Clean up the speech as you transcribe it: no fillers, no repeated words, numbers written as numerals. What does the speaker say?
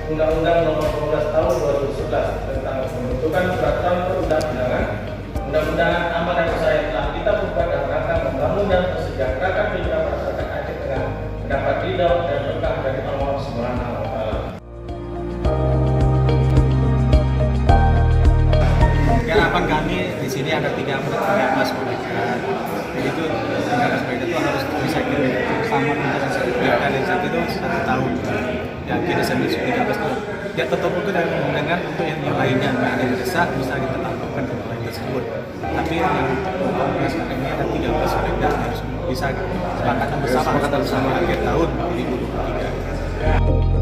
Undang-Undang Nomor 12 Tahun 2011 tentang pembentukan peraturan perundang-undangan, Undang-Undangan Amanat Saya telah kita buat dalam rangka membangun dan mensejahterakan kehidupan masyarakat Aceh dengan mendapat ridho dan berkah dari Allah Subhanahu wa Ta'ala. Harapan kami di sini ada 13 mereka. Jadi itu 13 mereka itu harus bisa kirim sama dengan dari situ itu 1 tahun. Ya kini sampai 13 tahun. Ya tetap itu dengan untuk yang lainnya ada yang resah bisa kita lakukan ke lain tersebut. Tapi yang ini ada 13 mereka harus bisa sepakatan bersama akhir tahun 2023.